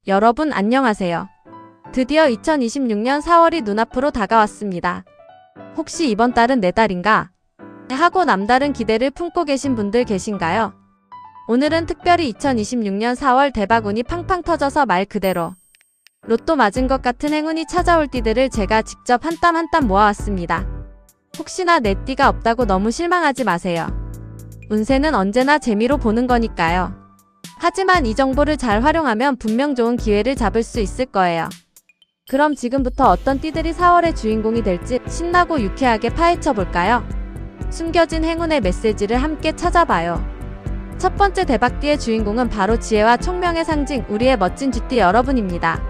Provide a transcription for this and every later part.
여러분 안녕하세요. 드디어 2026년 4월이 눈앞으로 다가왔습니다. 혹시 이번 달은 내 달인가? 하고 남다른 기대를 품고 계신 분들 계신가요? 오늘은 특별히 2026년 4월 대박운이 팡팡 터져서 말 그대로 로또 맞은 것 같은 행운이 찾아올 띠들을 제가 직접 한 땀 한 땀 모아왔습니다. 혹시나 내 띠가 없다고 너무 실망하지 마세요. 운세는 언제나 재미로 보는 거니까요. 하지만 이 정보를 잘 활용하면 분명 좋은 기회를 잡을 수 있을 거예요. 그럼 지금부터 어떤 띠들이 4월의 주인공이 될지 신나고 유쾌하게 파헤쳐 볼까요? 숨겨진 행운의 메시지를 함께 찾아봐요. 첫 번째 대박띠의 주인공은 바로 지혜와 총명의 상징 우리의 멋진 쥐띠 여러분입니다.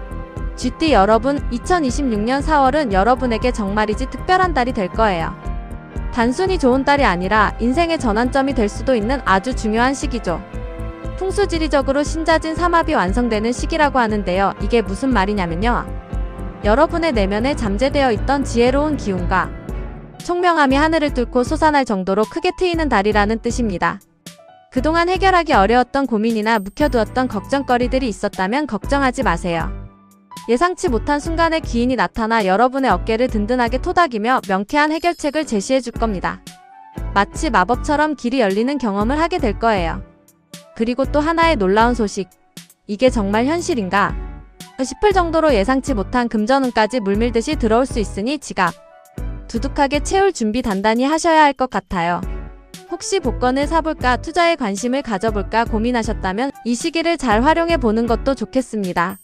쥐띠 여러분, 2026년 4월은 여러분에게 정말이지 특별한 달이 될 거예요. 단순히 좋은 달이 아니라 인생의 전환점이 될 수도 있는 아주 중요한 시기죠. 풍수지리적으로 신자진 삼합이 완성되는 시기라고 하는데요. 이게 무슨 말이냐면요. 여러분의 내면에 잠재되어 있던 지혜로운 기운과 총명함이 하늘을 뚫고 솟아날 정도로 크게 트이는 달이라는 뜻입니다. 그동안 해결하기 어려웠던 고민이나 묵혀두었던 걱정거리들이 있었다면 걱정하지 마세요. 예상치 못한 순간에 기인이 나타나 여러분의 어깨를 든든하게 토닥이며 명쾌한 해결책을 제시해 줄 겁니다. 마치 마법처럼 길이 열리는 경험을 하게 될 거예요. 그리고 또 하나의 놀라운 소식. 이게 정말 현실인가 싶을 정도로 예상치 못한 금전운까지 물밀듯이 들어올 수 있으니 지갑 두둑하게 채울 준비 단단히 하셔야 할 것 같아요. 혹시 복권을 사볼까, 투자에 관심을 가져볼까 고민하셨다면 이 시기를 잘 활용해 보는 것도 좋겠습니다.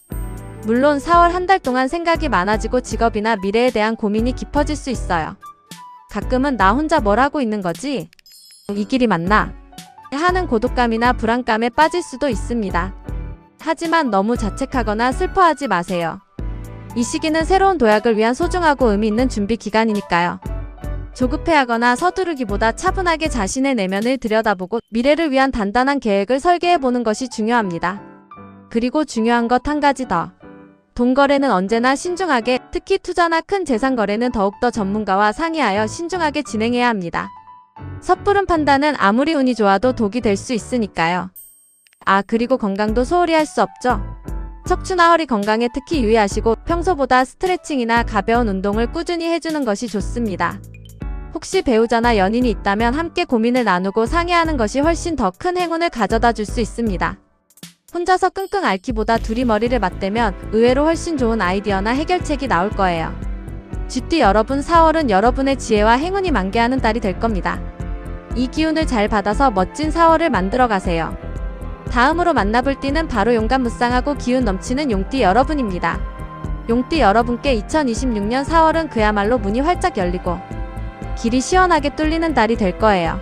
물론 4월 한 달 동안 생각이 많아지고 직업이나 미래에 대한 고민이 깊어질 수 있어요. 가끔은 나 혼자 뭘 하고 있는 거지? 이 길이 맞나? 하는 고독감이나 불안감에 빠질 수도 있습니다. 하지만 너무 자책하거나 슬퍼하지 마세요. 이 시기는 새로운 도약을 위한 소중하고 의미 있는 준비 기간이니까요. 조급해하거나 서두르기보다 차분하게 자신의 내면을 들여다보고 미래를 위한 단단한 계획을 설계해보는 것이 중요합니다. 그리고 중요한 것 한 가지 더. 돈 거래는 언제나 신중하게, 특히 투자나 큰 재산 거래는 더욱더 전문가와 상의하여 신중하게 진행해야 합니다. 섣부른 판단은 아무리 운이 좋아도 독이 될 수 있으니까요. 그리고 건강도 소홀히 할 수 없죠. 척추나 허리 건강에 특히 유의하시고 평소보다 스트레칭이나 가벼운 운동을 꾸준히 해주는 것이 좋습니다. 혹시 배우자나 연인이 있다면 함께 고민을 나누고 상의하는 것이 훨씬 더 큰 행운을 가져다 줄 수 있습니다. 혼자서 끙끙 앓기보다 둘이 머리를 맞대면 의외로 훨씬 좋은 아이디어나 해결책이 나올 거예요. 쥐띠 여러분, 4월은 여러분의 지혜와 행운이 만개하는 달이 될 겁니다. 이 기운을 잘 받아서 멋진 4월을 만들어 가세요. 다음으로 만나볼 띠는 바로 용감무쌍하고 기운 넘치는 용띠 여러분입니다. 용띠 여러분께 2026년 4월은 그야말로 문이 활짝 열리고 길이 시원하게 뚫리는 달이 될 거예요.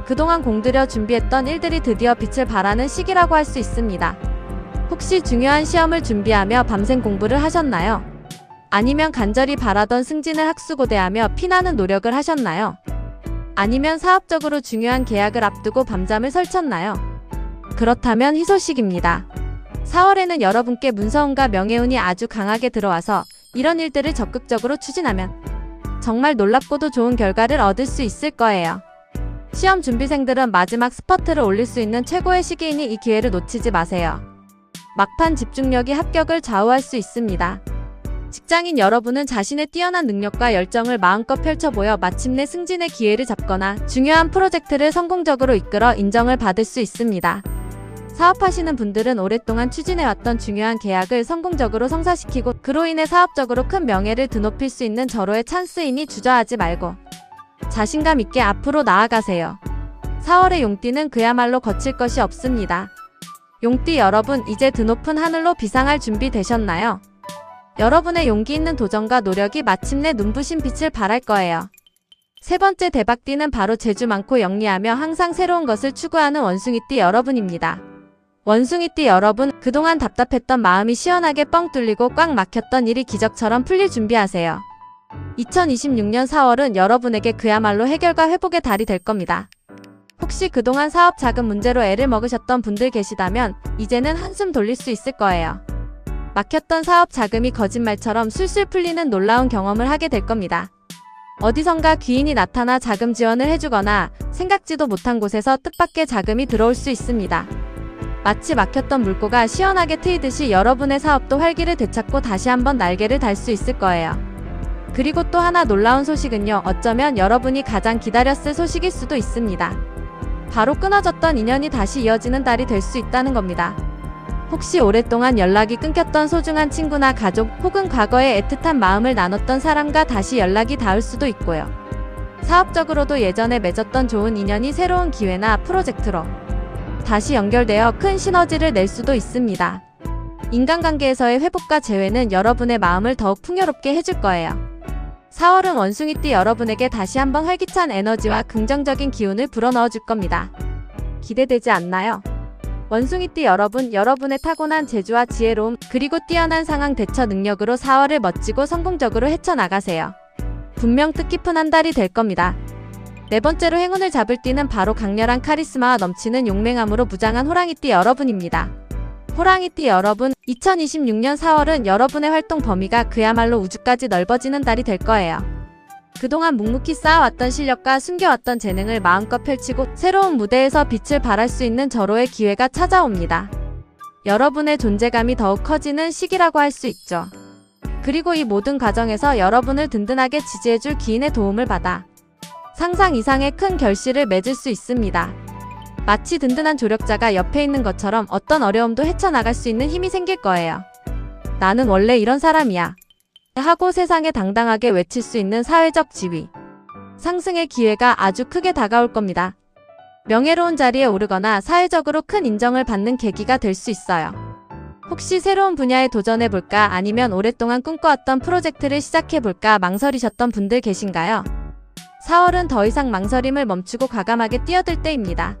그동안 공들여 준비했던 일들이 드디어 빛을 발하는 시기라고 할 수 있습니다. 혹시 중요한 시험을 준비하며 밤샘 공부를 하셨나요? 아니면 간절히 바라던 승진을 학수고대하며 피나는 노력을 하셨나요? 아니면 사업적으로 중요한 계약을 앞두고 밤잠을 설쳤나요? 그렇다면 희소식입니다. 4월에는 여러분께 문서운과 명예운이 아주 강하게 들어와서 이런 일들을 적극적으로 추진하면 정말 놀랍고도 좋은 결과를 얻을 수 있을 거예요. 시험 준비생들은 마지막 스퍼트를 올릴 수 있는 최고의 시기이니 이 기회를 놓치지 마세요. 막판 집중력이 합격을 좌우할 수 있습니다. 직장인 여러분은 자신의 뛰어난 능력과 열정을 마음껏 펼쳐보여 마침내 승진의 기회를 잡거나 중요한 프로젝트를 성공적으로 이끌어 인정을 받을 수 있습니다. 사업하시는 분들은 오랫동안 추진해왔던 중요한 계약을 성공적으로 성사시키고 그로 인해 사업적으로 큰 명예를 드높일 수 있는 절호의 찬스이니 주저하지 말고 자신감 있게 앞으로 나아가세요. 4월의 용띠는 그야말로 거칠 것이 없습니다. 용띠 여러분, 이제 드높은 하늘로 비상할 준비 되셨나요? 여러분의 용기 있는 도전과 노력이 마침내 눈부신 빛을 발할 거예요. 세 번째 대박띠는 바로 재주 많고 영리하며 항상 새로운 것을 추구하는 원숭이띠 여러분입니다. 원숭이띠 여러분, 그동안 답답했던 마음이 시원하게 뻥 뚫리고 꽉 막혔던 일이 기적처럼 풀릴 준비하세요. 2026년 4월은 여러분에게 그야말로 해결과 회복의 달이 될 겁니다. 혹시 그동안 사업 자금 문제로 애를 먹으셨던 분들 계시다면 이제는 한숨 돌릴 수 있을 거예요. 막혔던 사업 자금이 거짓말처럼 술술 풀리는 놀라운 경험을 하게 될 겁니다. 어디선가 귀인이 나타나 자금 지원을 해주거나 생각지도 못한 곳에서 뜻밖의 자금이 들어올 수 있습니다. 마치 막혔던 물고가 시원하게 트이듯이 여러분의 사업도 활기를 되찾고 다시 한번 날개를 달 수 있을 거예요. 그리고 또 하나 놀라운 소식은요. 어쩌면 여러분이 가장 기다렸을 소식일 수도 있습니다. 바로 끊어졌던 인연이 다시 이어지는 달이 될 수 있다는 겁니다. 혹시 오랫동안 연락이 끊겼던 소중한 친구나 가족 혹은 과거에 애틋한 마음을 나눴던 사람과 다시 연락이 닿을 수도 있고요. 사업적으로도 예전에 맺었던 좋은 인연이 새로운 기회나 프로젝트로 다시 연결되어 큰 시너지를 낼 수도 있습니다. 인간관계에서의 회복과 재회는 여러분의 마음을 더욱 풍요롭게 해줄 거예요. 4월은 원숭이띠 여러분에게 다시 한번 활기찬 에너지와 긍정적인 기운을 불어넣어 줄 겁니다. 기대되지 않나요? 원숭이띠 여러분, 여러분의 타고난 재주와 지혜로움, 그리고 뛰어난 상황 대처 능력으로 4월을 멋지고 성공적으로 헤쳐나가세요. 분명 뜻깊은 한 달이 될 겁니다. 네 번째로 행운을 잡을 띠는 바로 강렬한 카리스마와 넘치는 용맹함으로 무장한 호랑이띠 여러분입니다. 호랑이띠 여러분, 2026년 4월은 여러분의 활동 범위가 그야말로 우주까지 넓어지는 달이 될 거예요. 그동안 묵묵히 쌓아왔던 실력과 숨겨왔던 재능을 마음껏 펼치고 새로운 무대에서 빛을 발할 수 있는 절호의 기회가 찾아옵니다. 여러분의 존재감이 더욱 커지는 시기라고 할 수 있죠. 그리고 이 모든 과정에서 여러분을 든든하게 지지해줄 기인의 도움을 받아 상상 이상의 큰 결실을 맺을 수 있습니다. 마치 든든한 조력자가 옆에 있는 것처럼 어떤 어려움도 헤쳐나갈 수 있는 힘이 생길 거예요. 나는 원래 이런 사람이야 하고 세상에 당당하게 외칠 수 있는 사회적 지위, 상승의 기회가 아주 크게 다가올 겁니다. 명예로운 자리에 오르거나 사회적으로 큰 인정을 받는 계기가 될 수 있어요. 혹시 새로운 분야에 도전해볼까 아니면 오랫동안 꿈꿔왔던 프로젝트를 시작해볼까 망설이셨던 분들 계신가요? 4월은 더 이상 망설임을 멈추고 과감하게 뛰어들 때입니다.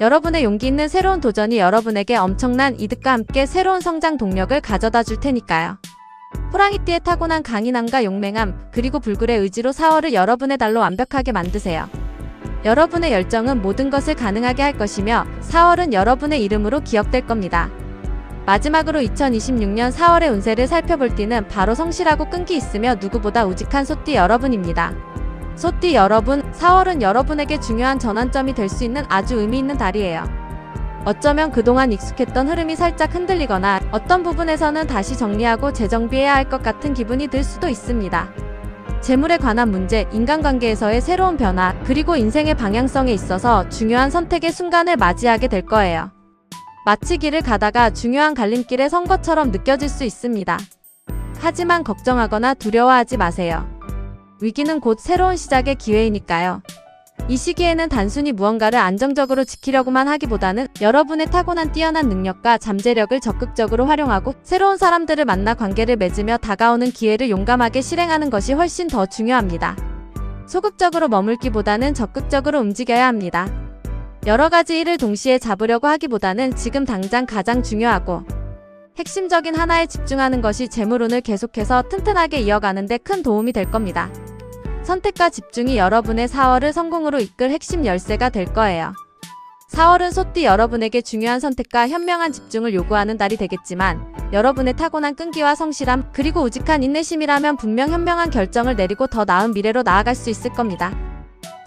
여러분의 용기 있는 새로운 도전이 여러분에게 엄청난 이득과 함께 새로운 성장 동력을 가져다 줄 테니까요. 호랑이띠의 타고난 강인함과 용맹함, 그리고 불굴의 의지로 4월을 여러분의 달로 완벽하게 만드세요. 여러분의 열정은 모든 것을 가능하게 할 것이며 4월은 여러분의 이름으로 기억될 겁니다. 마지막으로 2026년 4월의 운세를 살펴볼 띠는 바로 성실하고 끈기 있으며 누구보다 우직한 소띠 여러분입니다. 소띠 여러분, 4월은 여러분에게 중요한 전환점이 될 수 있는 아주 의미 있는 달이에요. 어쩌면 그동안 익숙했던 흐름이 살짝 흔들리거나 어떤 부분에서는 다시 정리하고 재정비해야 할 것 같은 기분이 들 수도 있습니다. 재물에 관한 문제, 인간관계에서의 새로운 변화, 그리고 인생의 방향성에 있어서 중요한 선택의 순간을 맞이하게 될 거예요. 마치 길을 가다가 중요한 갈림길에 선 것처럼 느껴질 수 있습니다. 하지만 걱정하거나 두려워하지 마세요. 위기는 곧 새로운 시작의 기회이니까요. 이 시기에는 단순히 무언가를 안정적으로 지키려고만 하기보다는 여러분의 타고난 뛰어난 능력과 잠재력을 적극적으로 활용하고 새로운 사람들을 만나 관계를 맺으며 다가오는 기회를 용감하게 실행하는 것이 훨씬 더 중요합니다. 소극적으로 머물기보다는 적극적으로 움직여야 합니다. 여러 가지 일을 동시에 잡으려고 하기보다는 지금 당장 가장 중요하고 핵심적인 하나에 집중하는 것이 재물운을 계속해서 튼튼하게 이어가는 데 큰 도움이 될 겁니다. 선택과 집중이 여러분의 4월을 성공으로 이끌 핵심 열쇠가 될 거예요. 4월은 소띠 여러분에게 중요한 선택과 현명한 집중을 요구하는 달이 되겠지만 여러분의 타고난 끈기와 성실함, 그리고 우직한 인내심이라면 분명 현명한 결정을 내리고 더 나은 미래로 나아갈 수 있을 겁니다.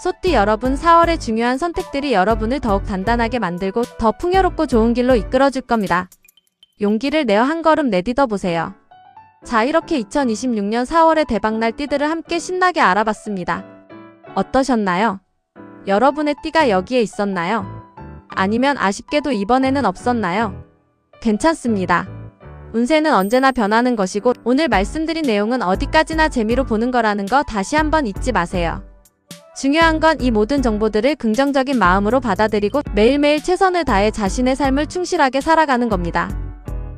소띠 여러분, 4월의 중요한 선택들이 여러분을 더욱 단단하게 만들고 더 풍요롭고 좋은 길로 이끌어줄 겁니다. 용기를 내어 한 걸음 내딛어 보세요. 자, 이렇게 2026년 4월의 대박날 띠들을 함께 신나게 알아봤습니다. 어떠셨나요? 여러분의 띠가 여기에 있었나요? 아니면 아쉽게도 이번에는 없었나요? 괜찮습니다. 운세는 언제나 변하는 것이고 오늘 말씀드린 내용은 어디까지나 재미로 보는 거라는 거 다시 한번 잊지 마세요. 중요한 건 이 모든 정보들을 긍정적인 마음으로 받아들이고 매일매일 최선을 다해 자신의 삶을 충실하게 살아가는 겁니다.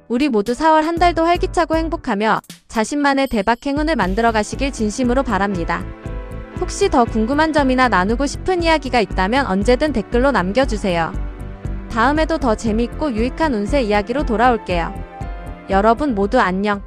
우리 모두 4월 한 달도 활기차고 행복하며 자신만의 대박 행운을 만들어 가시길 진심으로 바랍니다. 혹시 더 궁금한 점이나 나누고 싶은 이야기가 있다면 언제든 댓글로 남겨주세요. 다음에도 더 재미있고 유익한 운세 이야기로 돌아올게요. 여러분 모두 안녕.